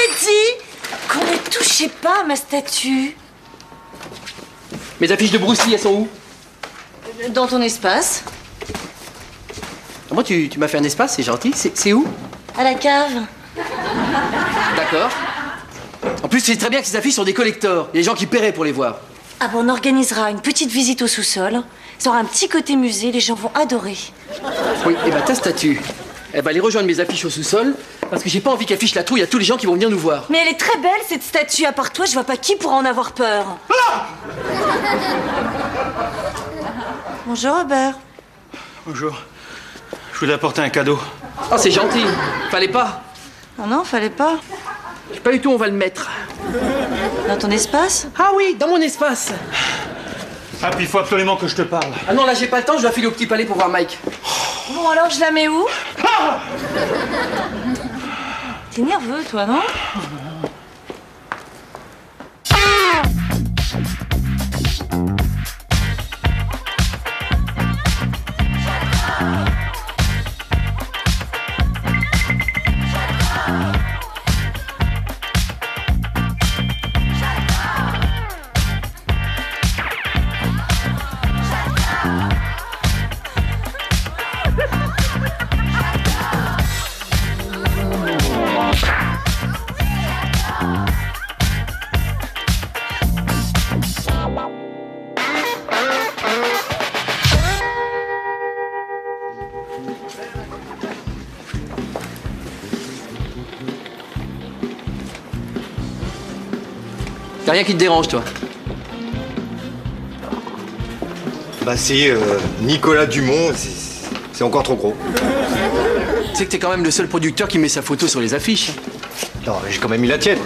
t'ai dit qu'on ne touchait pas à ma statue. Mes affiches de Bruce Lee, elles sont où? Dans ton espace. Moi, tu m'as fait un espace, c'est gentil. C'est où? À la cave. D'accord. En plus, tu sais très bien que ces affiches sont des collectors. Il y a des gens qui paieraient pour les voir. Ah bon, on organisera une petite visite au sous-sol. Ça aura un petit côté musée, les gens vont adorer. Oui, et bah ta statue, elle va aller rejoindre mes affiches au sous-sol, parce que j'ai pas envie qu'affiche la trouille à tous les gens qui vont venir nous voir. Mais elle est très belle, cette statue. À part toi, je vois pas qui pourra en avoir peur. Ah! Bonjour, Robert. Bonjour. Je voulais apporter un cadeau. Oh, c'est gentil. Fallait pas. Oh non, fallait pas. Je sais pas du tout où on va le mettre. Dans ton espace? Ah oui, dans mon espace. Ah, puis il faut absolument que je te parle. Ah non, là, j'ai pas le temps, je dois filer au Petit Palais pour voir Mike. Bon, alors, je la mets où? T'es nerveux, toi, non? Y'a rien qui te dérange, toi? Bah c'est Nicolas Dumont, c'est encore trop gros. Tu sais que t'es quand même le seul producteur qui met sa photo sur les affiches. Non, mais j'ai quand même mis la tienne.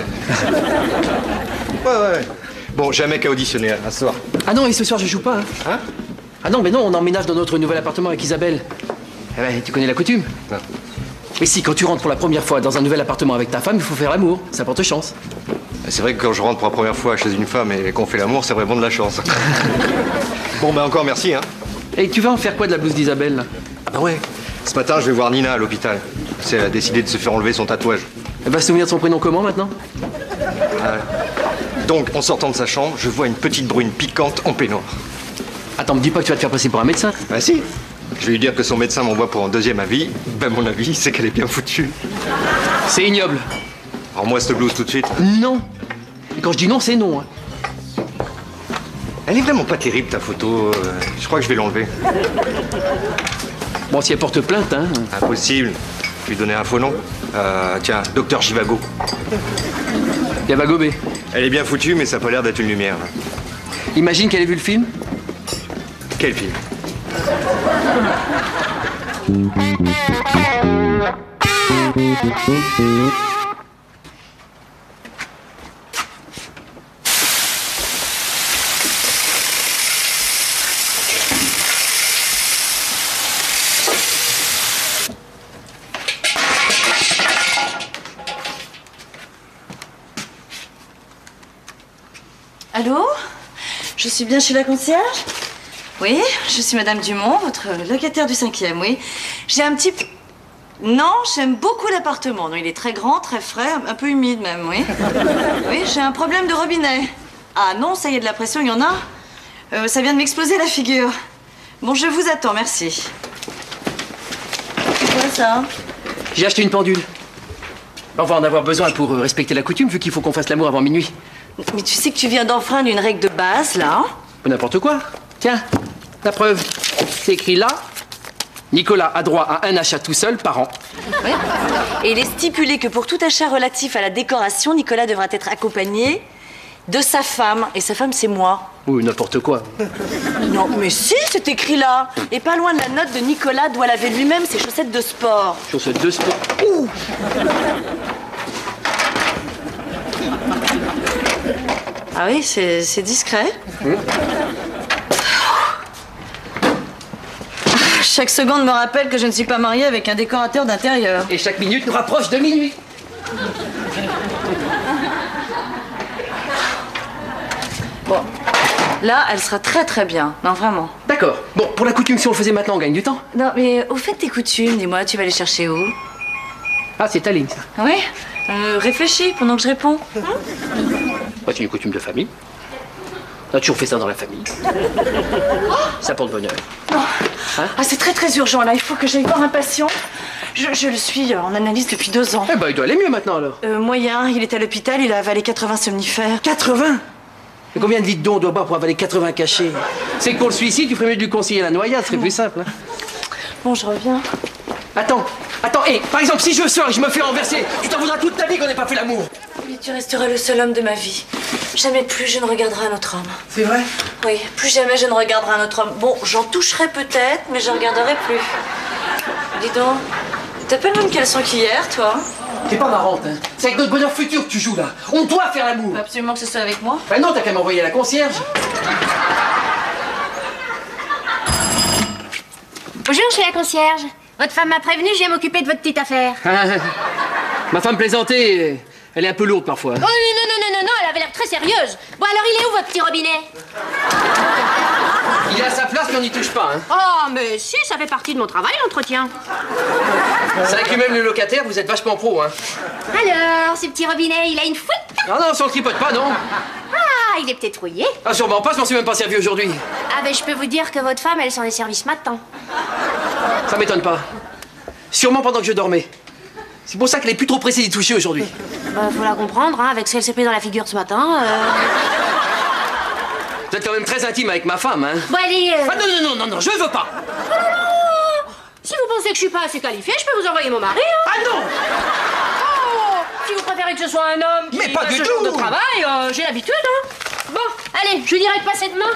Ouais. Bon, j'ai un mec à auditionner à ce soir. Ah non, et ce soir, je joue pas. Hein? Ah non, mais non, on emménage dans notre nouvel appartement avec Isabelle. Eh ben, tu connais la coutume? Non. Mais si, quand tu rentres pour la première fois dans un nouvel appartement avec ta femme, il faut faire l'amour. Ça porte chance. C'est vrai que quand je rentre pour la première fois chez une femme et qu'on fait l'amour, c'est vraiment de la chance. Bon, bah encore merci, hein. Et tu vas en faire quoi de la blouse d'Isabelle, là? Ah bah ouais. Ce matin, je vais voir Nina à l'hôpital. Elle a décidé de se faire enlever son tatouage. Elle va se souvenir de son prénom comment, maintenant? Donc, en sortant de sa chambre, je vois une petite brune piquante en peignoir. Attends, me dis pas que tu vas te faire passer pour un médecin. Bah si. Je vais lui dire que son médecin m'envoie pour un deuxième avis. Ben mon avis, c'est qu'elle est bien foutue. C'est ignoble. Rends-moi cette blouse tout de suite. Non. Et quand je dis non, c'est non. Hein. Elle est vraiment pas terrible, ta photo. Je crois que je vais l'enlever. Bon, si elle porte plainte, hein. Impossible. Je lui donner un faux nom. Tiens, Docteur Jivago. Yavago B. Elle est bien foutue, mais ça a pas l'air d'être une lumière. Imagine qu'elle ait vu le film. Quel film? Allô? Je suis bien chez la concierge? Oui, je suis Madame Dumont, votre locataire du 5e, oui. J'ai un petit... Non, j'aime beaucoup l'appartement. Non, il est très grand, très frais, un peu humide même, oui. Oui, j'ai un problème de robinet. Ah non, ça y est, de la pression, il y en a. Ça vient de m'exploser la figure. Bon, je vous attends, merci. C'est quoi ça? J'ai acheté une pendule. On va en avoir besoin pour respecter la coutume, vu qu'il faut qu'on fasse l'amour avant minuit. Mais tu sais que tu viens d'enfreindre une règle de base, là, hein? N'importe quoi. Tiens, la preuve. C'est écrit là. Nicolas a droit à un achat tout seul par an. Oui. Et il est stipulé que pour tout achat relatif à la décoration, Nicolas devra être accompagné de sa femme. Et sa femme, c'est moi. Ou n'importe quoi. Non, mais si, c'est écrit là. Et pas loin de la note de Nicolas doit laver lui-même ses chaussettes de sport. Chaussettes de sport. Ouh! Ah oui, c'est discret. Chaque seconde me rappelle que je ne suis pas mariée avec un décorateur d'intérieur. Et chaque minute nous rapproche de minuit. Bon, là, elle sera très très bien. Non, vraiment. D'accord. Bon, pour la coutume, si on le faisait maintenant, on gagne du temps. Non, mais au fait, tes coutumes, dis-moi, tu vas les chercher où? Ah, c'est ta ligne, ça. Oui? Réfléchis pendant que je réponds. C'est une coutume de famille. On a toujours fait ça dans la famille. Ça porte bonheur. Hein? Ah, c'est très très urgent là, il faut que j'aille voir un patient. Je le suis en analyse depuis 2 ans. Eh ben, il doit aller mieux maintenant alors. Moyen, il est à l'hôpital, il a avalé 80 somnifères. 80? Mais combien de litres d'eau on doit boire pour avaler 80 cachets? C'est que pour le suicide, tu ferais mieux de lui conseiller la noyade, ce serait plus simple. Hein. Bon, je reviens. Attends, hé, par exemple, si je sors et je me fais renverser, tu t'en voudras toute ta vie qu'on n'ait pas fait l'amour. Oui, tu resteras le seul homme de ma vie. Jamais plus je ne regarderai un autre homme. C'est vrai? Oui, plus jamais je ne regarderai un autre homme. Bon, j'en toucherai peut-être, mais je ne regarderai plus. Dis donc, t'as pas le même caleçon qu'hier, toi? T'es pas marrante, hein. C'est avec notre bonheur futur que tu joues, là. On doit faire l'amour. Faut absolument que ce soit avec moi. Ben non, t'as qu'à m'envoyer la concierge. Bonjour, chez la concierge. Votre femme m'a prévenu, je viens m'occuper de votre petite affaire. Ma femme plaisantait, elle est un peu lourde parfois. Oh non, elle avait l'air très sérieuse. Bon, alors il est où votre petit robinet? Il est à sa place, mais on n'y touche pas, hein. Oh, mais si, ça fait partie de mon travail, l'entretien. C'est vrai que même le locataire, vous êtes vachement pro, hein. Alors, ce petit robinet, il a une fuite? Non, ça on le tripote pas, non. Ah, il est peut-être rouillé. Ah, sûrement pas, je m'en suis même pas servi aujourd'hui. Ah, ben je peux vous dire que votre femme, elle s'en est servie ce matin. Ça m'étonne pas. Sûrement pendant que je dormais. C'est pour ça qu'elle est plus trop pressée d'y toucher aujourd'hui. Bah, faut la comprendre, hein, avec ce qu'elle s'est pris dans la figure ce matin. Vous êtes quand même très intime avec ma femme, hein. Bon, allez... Ah non, je veux pas. Si vous pensez que je suis pas assez qualifiée, je peux vous envoyer mon mari, hein. Ah non. Oh, si vous préférez que ce soit un homme qui Mais pas fasse du ce genre tout. de travail, j'ai l'habitude, hein. Bon, allez, je lui dirai de passer demain.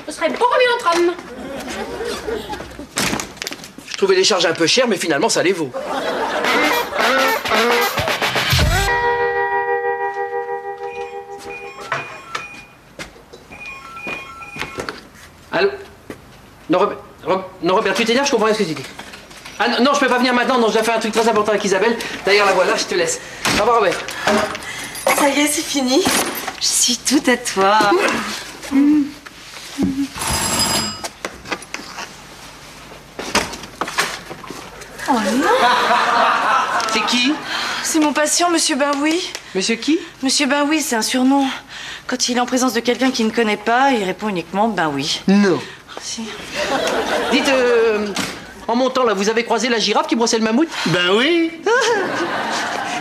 Ce serait beaucoup mieux entre hommes. Je trouvais les charges un peu chères, mais finalement, ça les vaut. Allô? Non, Robert, tu t'énerves, je comprends rien ce que tu dis. Ah non, je peux pas venir maintenant, non, je dois faire un truc très important avec Isabelle. D'ailleurs, la voilà, je te laisse. Au revoir, Robert. Ça y est, c'est fini. Je suis tout à toi. Oh non! C'est qui? C'est mon patient, Monsieur Baoui. Monsieur qui? Monsieur Baoui, c'est un surnom. Quand il est en présence de quelqu'un qu'il ne connaît pas, il répond uniquement ben oui. Non. Si. Dites, en montant là, vous avez croisé la girafe qui brossait le mammouth? Ben oui.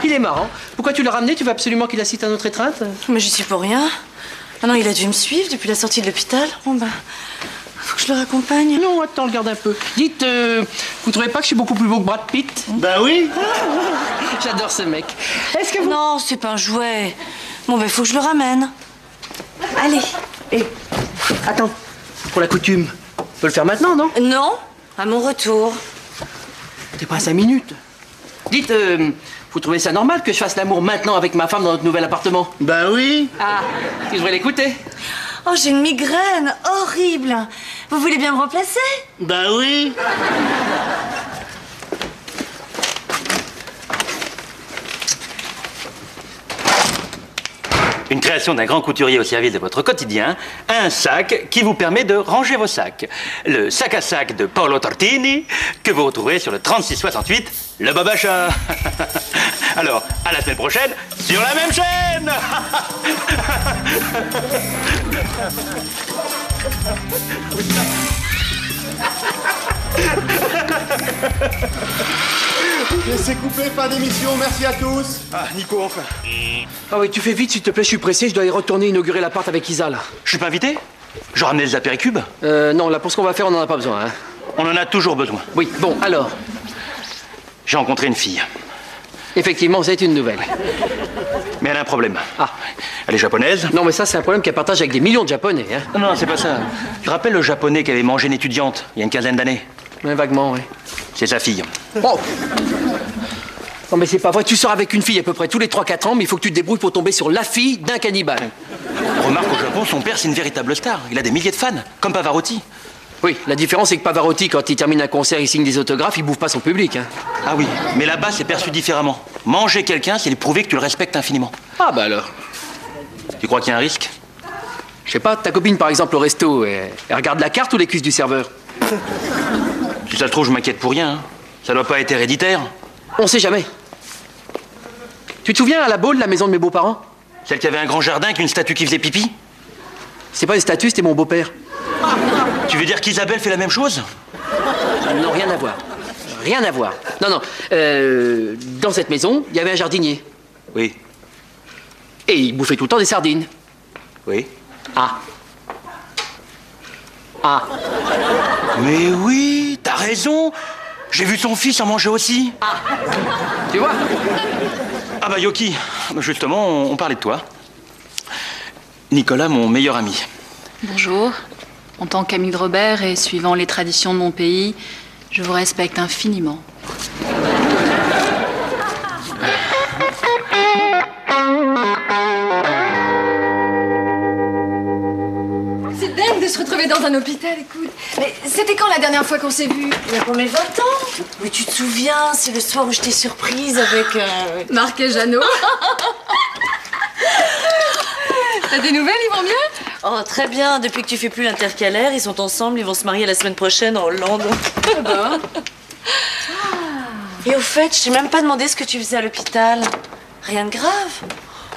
Il est marrant. Pourquoi tu l'as ramené? Tu veux absolument qu'il assiste à notre étreinte? Mais j'y suis pour rien. Ah non, il a dû me suivre depuis la sortie de l'hôpital. Bon ben, faut que je le raccompagne. Non, attends, regarde un peu. Dites, vous trouvez pas que je suis beaucoup plus beau que Brad Pitt? Ben oui. J'adore ce mec. Est-ce que vous... Non, c'est pas un jouet. Bon ben, faut que je le ramène. Allez. Eh, attends. Pour la coutume, on peut le faire maintenant, non? Non, à mon retour. T'es pas à 5 minutes. Dites, vous trouvez ça normal que je fasse l'amour maintenant avec ma femme dans notre nouvel appartement? Ben oui. Ah, tu devrais l'écouter. Oh, j'ai une migraine horrible. Vous voulez bien me remplacer? Ben oui. Une création d'un grand couturier au service de votre quotidien, un sac qui vous permet de ranger vos sacs. Le sac à sac de Paolo Tortini, que vous retrouverez sur le 3668, le Babacha. Alors, à la semaine prochaine, sur la même chaîne. C'est coupé, fin d'émission, merci à tous. Ah, Nico, enfin. Ah oui, tu fais vite, s'il te plaît, je suis pressé, je dois y retourner inaugurer l'appart avec Isa, là. Je suis pas invité? Je ramenais des apéricubes? Non, là, pour ce qu'on va faire, on n'en a pas besoin, hein. On en a toujours besoin. Oui, bon, alors. J'ai rencontré une fille. Effectivement, c'est une nouvelle. Mais elle a un problème. Ah. Elle est japonaise? Non, mais ça, c'est un problème qu'elle partage avec des millions de Japonais, hein. Non, c'est pas ça. Tu te rappelles le japonais qui avait mangé une étudiante il y a une quinzaine d'années? Ouais, vaguement, oui. C'est sa fille. Oh! Non, mais c'est pas vrai, tu sors avec une fille à peu près tous les 3-4 ans, mais il faut que tu te débrouilles pour tomber sur la fille d'un cannibale. Remarque, au Japon, son père, c'est une véritable star. Il a des milliers de fans, comme Pavarotti. Oui, la différence, c'est que Pavarotti, quand il termine un concert, il signe des autographes, il bouffe pas son public, hein. Ah oui, mais là-bas, c'est perçu différemment. Manger quelqu'un, c'est lui prouver que tu le respectes infiniment. Ah, bah alors. Tu crois qu'il y a un risque? Je sais pas, ta copine, par exemple, au resto, elle regarde la carte ou les cuisses du serveur? Si ça se trouve, je m'inquiète pour rien, hein. Ça doit pas être héréditaire. On sait jamais. Tu te souviens à la Baule, la maison de mes beaux-parents? Celle qui avait un grand jardin avec une statue qui faisait pipi? C'est pas une statue, c'était mon beau-père. Tu veux dire qu'Isabelle fait la même chose? Non, rien à voir. Rien à voir. Non, non. Dans cette maison, il y avait un jardinier. Oui. Et il bouffait tout le temps des sardines. Oui. Ah. Ah. Mais oui, t'as raison. J'ai vu son fils en manger aussi. Ah. Tu vois? Ah bah Yoki, justement, on parlait de toi. Nicolas, mon meilleur ami. Bonjour. En tant qu'ami de Robert et suivant les traditions de mon pays, je vous respecte infiniment. C'est dingue de se retrouver dans un hôpital, écoute. Mais c'était quand la dernière fois qu'on s'est vus? Il y a combien 20 ans? Oui, tu te souviens, c'est le soir où je t'ai surprise avec... Marc et Jeannot. T'as des nouvelles, ils vont bien? Oh, très bien. Depuis que tu fais plus l'intercalaire, ils sont ensemble, ils vont se marier la semaine prochaine en Hollande. Ah bah. Et au fait, je t'ai même pas demandé ce que tu faisais à l'hôpital. Rien de grave?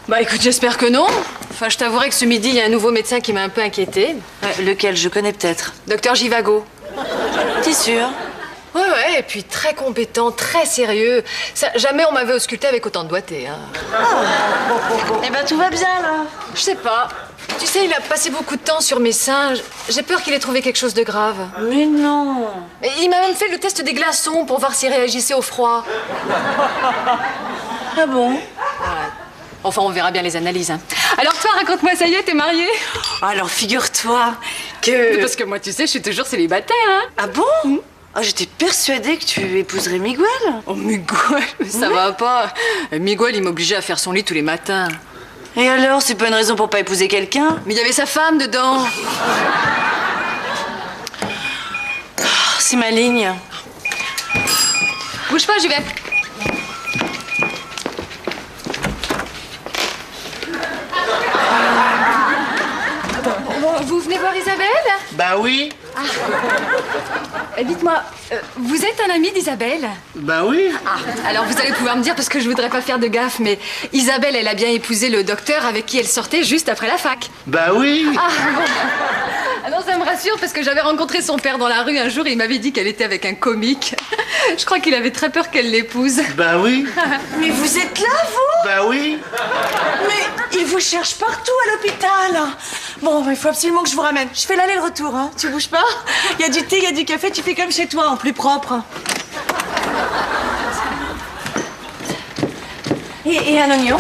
Bah écoute, j'espère que non. Enfin, je t'avouerai que ce midi, il y a un nouveau médecin qui m'a un peu inquiétée. Lequel? Je connais peut-être. Docteur Givago. T'es sûre? Ouais, et puis très compétent, très sérieux. Ça, jamais on m'avait ausculté avec autant de doigté, hein. Eh ben, tout va bien, là. Je sais pas. Tu sais, il a passé beaucoup de temps sur mes seins. J'ai peur qu'il ait trouvé quelque chose de grave. Mais non. Et il m'a même fait le test des glaçons pour voir s'il réagissait au froid. Ah bon? Enfin, on verra bien les analyses, hein. Alors toi, raconte-moi, ça y est, t'es mariée? Alors, figure-toi que... Parce que moi, tu sais, je suis toujours célibataire, hein. Ah bon? Ah, j'étais persuadée que tu épouserais Miguel. Oh, Miguel, ça va pas. Miguel, il m'obligeait à faire son lit tous les matins. Et alors, c'est pas une raison pour pas épouser quelqu'un? Mais il y avait sa femme dedans. C'est ma ligne. Bouge pas, j'y vais. Vous venez voir Isabelle? Bah oui. Dites-moi, vous êtes un ami d'Isabelle? Bah oui. Ah, alors vous allez pouvoir me dire, parce que je voudrais pas faire de gaffe, mais Isabelle, elle a bien épousé le docteur avec qui elle sortait juste après la fac. Bah oui. Ah, bon. Ah non, ça me rassure, parce que j'avais rencontré son père dans la rue un jour et il m'avait dit qu'elle était avec un comique. Je crois qu'il avait très peur qu'elle l'épouse. Bah oui. Mais vous êtes là, vous? Bah oui. Mais ils vous cherchent partout à l'hôpital. Bon, il faut absolument que je vous ramène. Je fais l'aller le retour, hein. Tu bouges pas? Il y a du thé, il y a du café, tu fais comme chez toi, en plus propre. Et un oignon.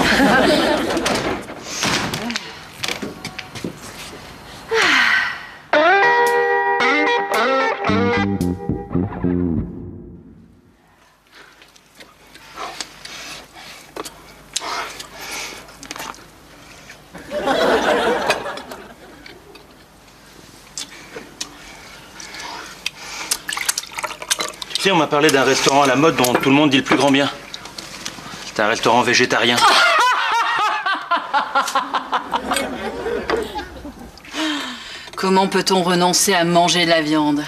Tu sais, on m'a parlé d'un restaurant à la mode dont tout le monde dit le plus grand bien. C'est un restaurant végétarien. Comment peut-on renoncer à manger de la viande?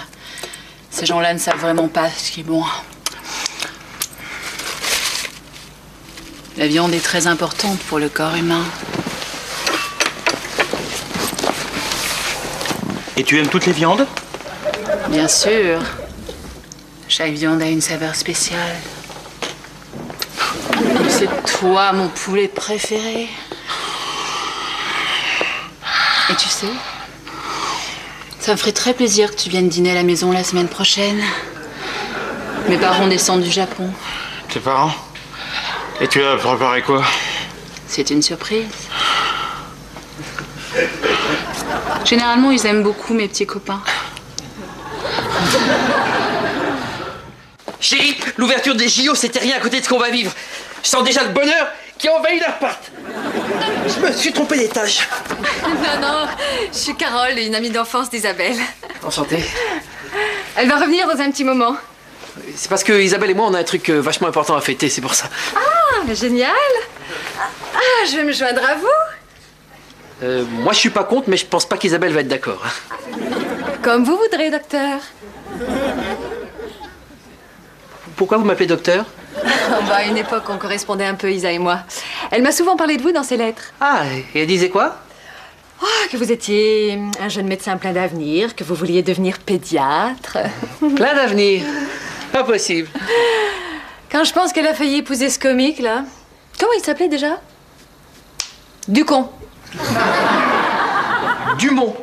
Ces gens-là ne savent vraiment pas ce qui est bon. La viande est très importante pour le corps humain. Et tu aimes toutes les viandes? Bien sûr. Chaque viande a une saveur spéciale. C'est toi, mon poulet préféré. Et tu sais, ça me ferait très plaisir que tu viennes dîner à la maison la semaine prochaine. Mes parents descendent du Japon. Tes parents? Et tu as préparé quoi? C'est une surprise. Généralement, ils aiment beaucoup mes petits copains. Chérie, l'ouverture des JO, c'était rien à côté de ce qu'on va vivre. Je sens déjà le bonheur qui envahit l'appart. Je me suis trompé d'étage. Non, je suis Carole, une amie d'enfance d'Isabelle. Enchanté. Elle va revenir dans un petit moment. C'est parce que Isabelle et moi, on a un truc vachement important à fêter, c'est pour ça. Ah, mais génial. Ah, je vais me joindre à vous. Moi, je suis pas contre, mais je pense pas qu'Isabelle va être d'accord. Comme vous voudrez, docteur. Pourquoi vous m'appelez docteur? Bah, à une époque, on correspondait un peu, Isa et moi. Elle m'a souvent parlé de vous dans ses lettres. Ah, et elle disait quoi? Oh, que vous étiez un jeune médecin plein d'avenir, que vous vouliez devenir pédiatre. Plein d'avenir. Pas possible. Quand je pense qu'elle a failli épouser ce comique, là... Comment il s'appelait déjà? Ducon. Dumont.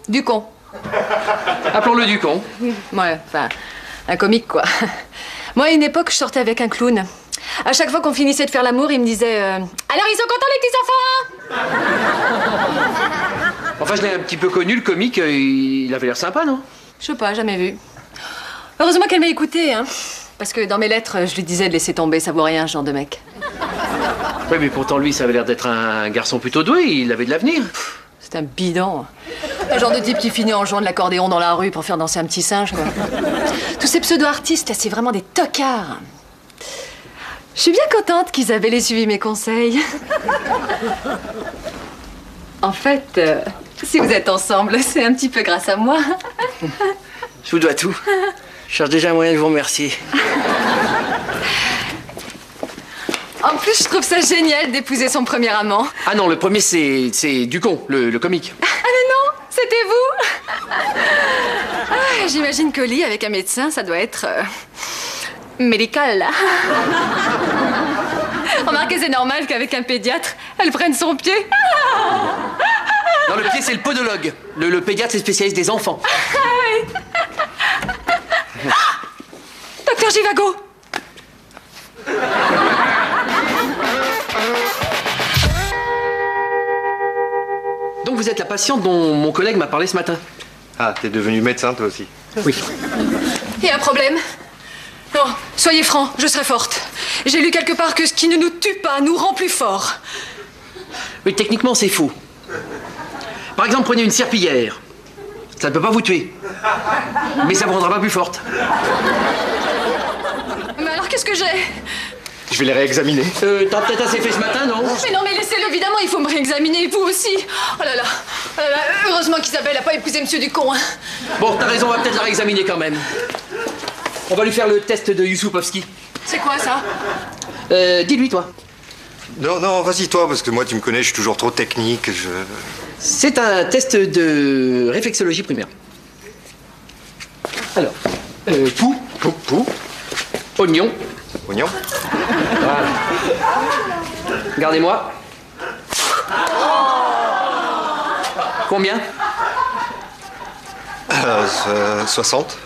Ducon. Appelons-le Ducon. Ouais, enfin, un comique, quoi. Moi, à une époque, je sortais avec un clown. À chaque fois qu'on finissait de faire l'amour, il me disait Alors, ils sont contents, les petits enfants? Enfin, je l'ai un petit peu connu, le comique. Il avait l'air sympa, non? Je sais pas, jamais vu. Heureusement qu'elle m'a écouté, hein. Parce que dans mes lettres, je lui disais de laisser tomber, ça vaut rien, ce genre de mec. Oui, mais pourtant, lui, ça avait l'air d'être un garçon plutôt doué. Il avait de l'avenir. C'est un bidon. Un genre de type qui finit en jouant de l'accordéon dans la rue pour faire danser un petit singe, quoi. Tous ces pseudo-artistes, c'est vraiment des tocards. Je suis bien contente qu'Isabelle ait suivi mes conseils. En fait, si vous êtes ensemble, c'est un petit peu grâce à moi. Je vous dois tout. Je cherche déjà un moyen de vous remercier. En plus, je trouve ça génial d'épouser son premier amant. Ah non, le premier, c'est Ducon, le comique. Ah mais non, c'était vous. Ah, j'imagine que lit avec un médecin, ça doit être... médical. Remarquez, c'est normal qu'avec un pédiatre, elle prenne son pied. Non, le pied, c'est le podologue. Le pédiatre, c'est le spécialiste des enfants. Docteur Givago. Donc vous êtes la patiente dont mon collègue m'a parlé ce matin. Ah, t'es devenu médecin toi aussi? Oui. Il y a un problème? Non, soyez franc, je serai forte. J'ai lu quelque part que ce qui ne nous tue pas nous rend plus forts. Oui, techniquement, c'est faux. Par exemple, prenez une serpillière. Ça ne peut pas vous tuer. Mais ça vous rendra pas plus forte. Mais alors, qu'est-ce que j'ai? Je vais les réexaminer. T'as peut-être assez fait ce matin, non? Mais non, mais laissez-le, évidemment, il faut me réexaminer, vous aussi. Oh là là, oh là là, heureusement qu'Isabelle n'a pas épousé Monsieur Ducon. Hein. Bon, t'as raison, on va peut-être la réexaminer quand même. On va lui faire le test de Youssoufovski. C'est quoi, ça? Dis-lui, toi. Non, non, vas-y toi, parce que moi tu me connais, je suis toujours trop technique, C'est un test de réflexologie primaire. Alors, pou, oignon. Oignon. Voilà. Regardez-moi. Combien? 60.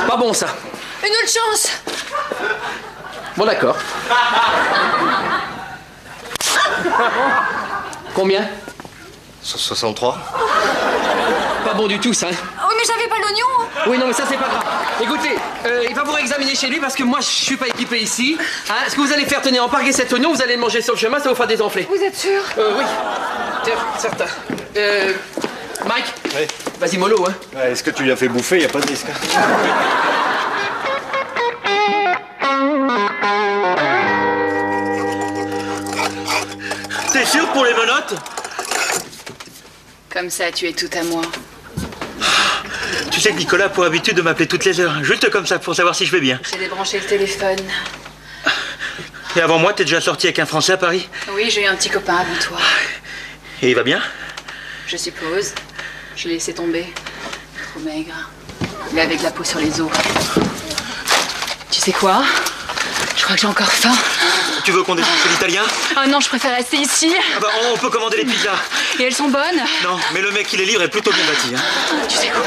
Pas bon, ça. Une autre chance. Bon, d'accord. Combien? 63. Pas bon du tout, ça. Oh, mais j'avais pas l'oignon. Oui, non, mais ça, c'est pas grave. Écoutez, il va vous réexaminer chez lui parce que moi, je suis pas équipé ici. Hein, ce que vous allez faire, tenez, emparguer cet oignon, vous allez le manger sur le chemin, ça va vous faire désenfler. Vous êtes sûr? Oui. Tiens, certain. Mike? Oui. Vas-y, mollo, hein. Ouais, est-ce que tu lui as fait bouffer? Y a pas de risque. T'es sûr pour les menottes? Comme ça, tu es tout à moi. Tu sais que Nicolas a pour habitude de m'appeler toutes les heures, juste comme ça, pour savoir si je vais bien. J'ai débranché le téléphone. Et avant moi, t'es déjà sorti avec un Français à Paris? Oui, j'ai eu un petit copain avant toi. Et il va bien? Je suppose. Je l'ai laissé tomber. Trop maigre. Il est avec la peau sur les os. Tu sais quoi? Je crois que j'ai encore faim. Tu veux qu'on descende chez l'italien? Ah non, je préfère rester ici. Ah bah, on peut commander les pizzas. Et elles sont bonnes? Non, mais le mec qui les livre est plutôt bien bâti. Hein. Tu sais quoi?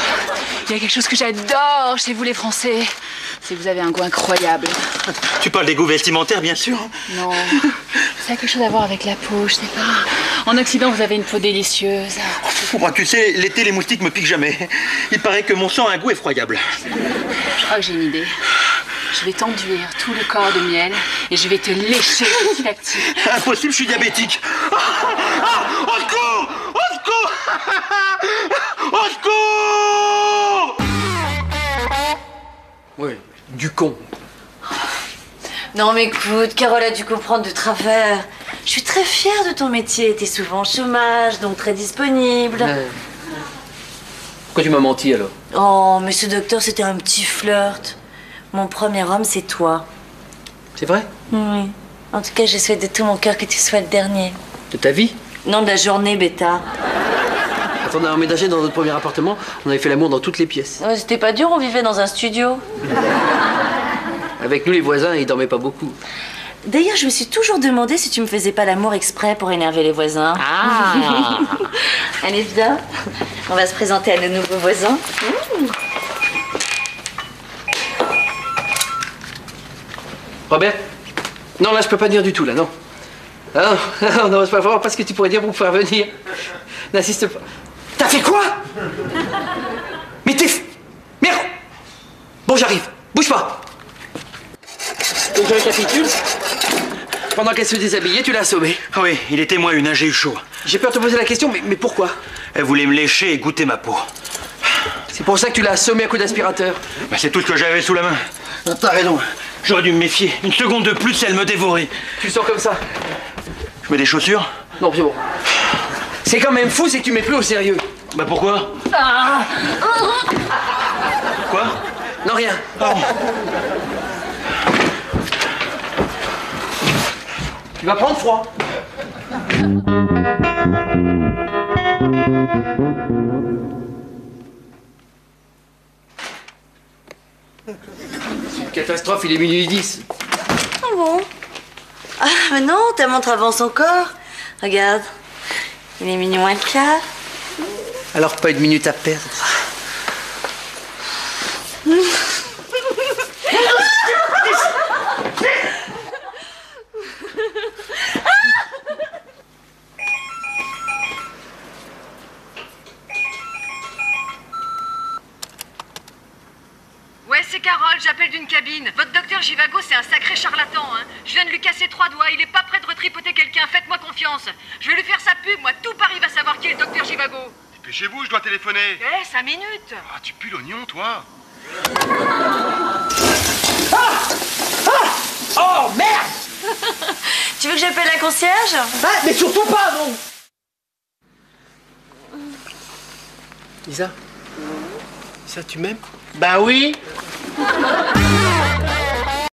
Il y a quelque chose que j'adore chez vous les Français. C'est que vous avez un goût incroyable. Tu parles des goûts vestimentaires, bien sûr. Non. Ça a quelque chose à voir avec la peau, je sais pas. En Occident, vous avez une peau délicieuse. Moi, tu sais, l'été, les moustiques me piquent jamais. Il paraît que mon sang a un goût effroyable. Je crois que j'ai une idée. Je vais t'enduire tout le corps de miel et je vais te lécher petit à petit. Impossible, je suis diabétique. Au secours! Au secours! Au secours! Oui, du con. Non mais écoute, Carole a dû comprendre de travers. Je suis très fière de ton métier. T'es souvent au chômage, donc très disponible. Pourquoi tu m'as menti alors? Oh, mais ce docteur, c'était un petit flirt. Mon premier homme, c'est toi. C'est vrai? Oui. En tout cas, je souhaite de tout mon cœur que tu sois le dernier. De ta vie? Non, de la journée, bêta. Quand on a emménagé dans notre premier appartement, on avait fait l'amour dans toutes les pièces. Ouais, c'était pas dur, on vivait dans un studio. Avec nous, les voisins, ils dormaient pas beaucoup. D'ailleurs, je me suis toujours demandé si tu me faisais pas l'amour exprès pour énerver les voisins. Ah. Allez, viens. On va se présenter à nos nouveaux voisins. Robert? Non, là, je peux pas venir du tout, là, non. Ah non, non, c'est pas vraiment pas ce que tu pourrais dire pour pouvoir venir. N'insiste pas. T'as fait quoi? Mais t'es... Merde! Bon, j'arrive. Bouge pas. Donc, je récapitule. Pendant qu'elle se déshabillait, tu l'as assommée. Ah oui, il était moins une, hein, j'ai eu chaud. J'ai peur de te poser la question, mais pourquoi? Elle voulait me lécher et goûter ma peau. C'est pour ça que tu l'as assommée à coups d'aspirateur. Bah, c'est tout ce que j'avais sous la main. Non, t'as raison. J'aurais dû me méfier. Une seconde de plus, elle me dévorait. Tu sors comme ça? Je mets des chaussures? Non, c'est bon. C'est quand même fou, c'est que tu m'es plus au sérieux. Bah pourquoi? Quoi? Non, rien. Oh. Tu vas prendre froid. C'est une catastrophe, il est minuit 10. Ah bon? Ah, mais non, ta montre avance encore. Regarde, il est minuit moins le quart. Alors pas une minute à perdre. Ouais, c'est Carole, j'appelle d'une cabine. Votre docteur Givago, c'est un sacré charlatan, hein. Je viens de lui casser 3 doigts, il est pas prêt de retripoter quelqu'un, faites-moi confiance. Je vais lui faire sa pub, moi, tout Paris va savoir qui est le docteur Givago. Dépêchez-vous, je dois téléphoner. 5 minutes. Ah, tu pues l'oignon, toi. Oh, merde! Tu veux que j'appelle la concierge? Ah, mais surtout pas, non! Lisa? Lisa, tu m'aimes? Bah oui.